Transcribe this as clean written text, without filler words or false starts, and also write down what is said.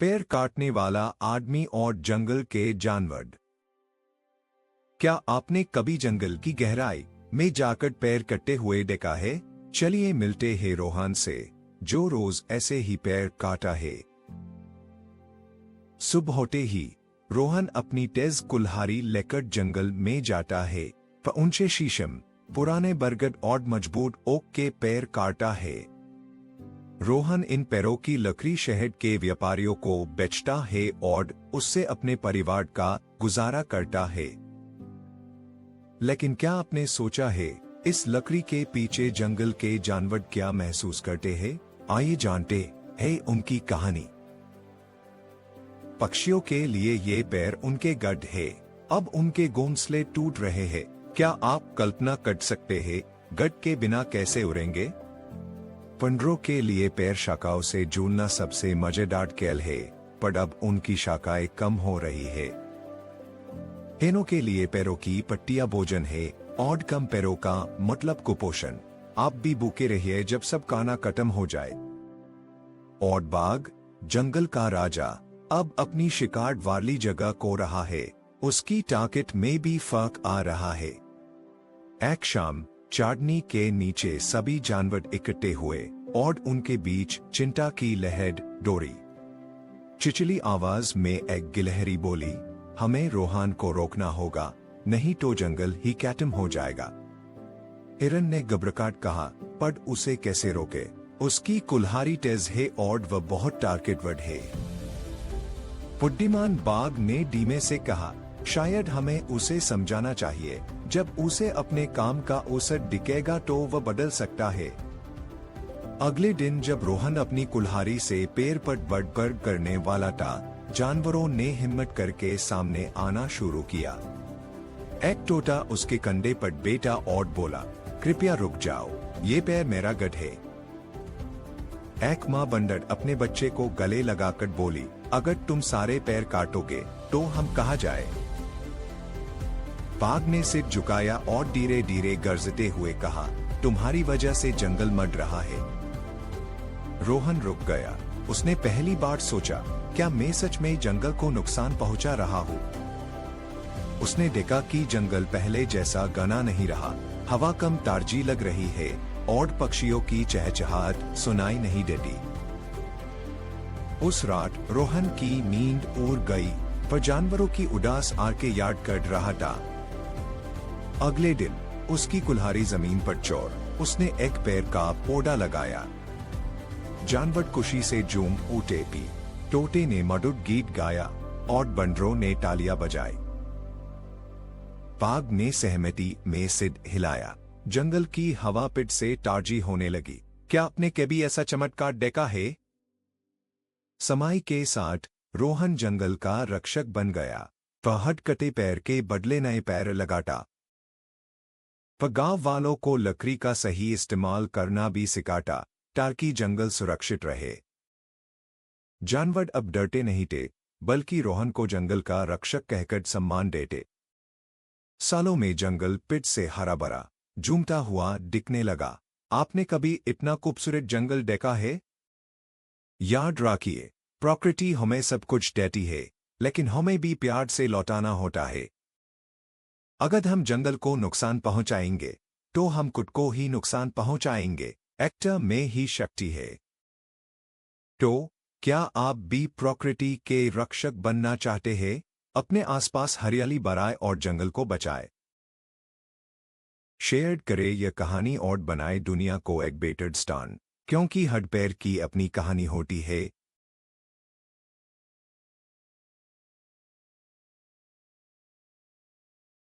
पेड़ काटने वाला आदमी और जंगल के जानवर। क्या आपने कभी जंगल की गहराई में जाकर पेड़ कटते हुए देखा है? चलिए मिलते हैं रोहन से, जो रोज ऐसे ही पेड़ काटा है। सुबह होते ही रोहन अपनी तेज कुल्हाड़ी लेकर जंगल में जाता है। वह ऊंचे शीशम, पुराने बरगद और मजबूत ओक के पेड़ काटा है। रोहन इन पेड़ों की लकड़ी शहर के व्यापारियों को बेचता है और उससे अपने परिवार का गुजारा करता है। लेकिन क्या आपने सोचा है, इस लकड़ी के पीछे जंगल के जानवर क्या महसूस करते हैं? आइए जानते हैं उनकी कहानी। पक्षियों के लिए ये पेड़ उनके गढ़ है। अब उनके घोंसले टूट रहे हैं। क्या आप कल्पना कर सकते हैं गढ़ के बिना कैसे उड़ेंगे? पंडरों के लिए पेड़ शाखाओं से जुड़ना सबसे मजेदार खेल है, पर अब उनकी शाखाएं कम हो रही है। हेनों के लिए पैरों की पट्टियां भोजन है और कम पैरों का मतलब कुपोषण। आप भी भूखे रहिए जब सब खाना खत्म हो जाए। और बाघ, जंगल का राजा, अब अपनी शिकार वाली जगह को रहा है। उसकी ताकत में भी फर्क आ रहा है। एक शाम चांदनी के नीचे सभी जानवर इकट्ठे हुए और उनके बीच चिंता की लहर दौड़ी। चिचली आवाज में एक गिलहरी बोली, हमें रोहन को रोकना होगा, नहीं तो जंगल ही खत्म हो जाएगा। हिरन ने घबराकर कहा, पर उसे कैसे रोके? उसकी कुल्हाड़ी तेज है और वह बहुत ताकतवर है। बुद्धिमान बाघ ने धीमे से कहा, शायद हमें उसे समझाना चाहिए। जब उसे अपने काम का अवसर दिखेगा तो वह बदल सकता है। अगले दिन जब रोहन अपनी कुल्हाड़ी से पेड़ पर बढ़ करने वाला था, जानवरों ने हिम्मत करके सामने आना शुरू किया। एक तोता उसके कंधे पर बैठा और बोला, कृपया रुक जाओ, ये पेड़ मेरा गढ़ है। एक माँ बंदर अपने बच्चे को गले लगाकर बोली, अगर तुम सारे पेड़ काटोगे तो हम कहाँ जाए? बाघ ने सिर झुकाया और धीरे धीरे गरजते हुए कहा, तुम्हारी वजह से जंगल मर रहा है। रोहन रुक गया। उसने पहली बार सोचा, क्या मैं सच में जंगल को नुकसान पहुंचा रहा हूं? उसने देखा कि जंगल पहले जैसा घना नहीं रहा। हवा कम ताजी लग रही है और पक्षियों की चहचहाहट सुनाई नहीं देती। उस रात रोहन की नींद उड़ गई, पर जानवरों की उदास आंखें याद कर रहा था। अगले दिन उसकी कुल्हाड़ी जमीन पर छोड़ उसने एक पेड़ का पौधा लगाया। जानवर खुशी से झूम उठे। तोते ने मधुर गीत गाया और बंदरों ने तालियां बजाई। बाघ ने सहमति में सिर हिलाया। जंगल की हवा फिर से ताजी होने लगी। क्या आपने कभी ऐसा चमत्कार देखा है? समय के साथ रोहन जंगल का रक्षक बन गया। वह हटकटे पैर के बदले नए पैर लगाता। वह गांव वालों को लकड़ी का सही इस्तेमाल करना भी सिखाता, ताकि जंगल सुरक्षित रहे। जानवर अब डरते नहीं थे, बल्कि रोहन को जंगल का रक्षक कहकर सम्मान देते। सालों में जंगल फिर से हरा भरा, झूमता हुआ दिखने लगा। आपने कभी इतना खूबसूरत जंगल देखा है? याद रखिए, प्रकृति हमें सब कुछ देती है, लेकिन हमें भी प्यार से लौटाना होता है। अगर हम जंगल को नुकसान पहुंचाएंगे, तो हम खुद को ही नुकसान पहुंचाएंगे। एक्टर में ही शक्ति है। तो क्या आप भी प्रकृति के रक्षक बनना चाहते हैं? अपने आसपास हरियाली बढ़ाएं और जंगल को बचाएं। शेयर करें यह कहानी और बनाए दुनिया को एक बेटर स्थान, क्योंकि हर पेड़ की अपनी कहानी होती है।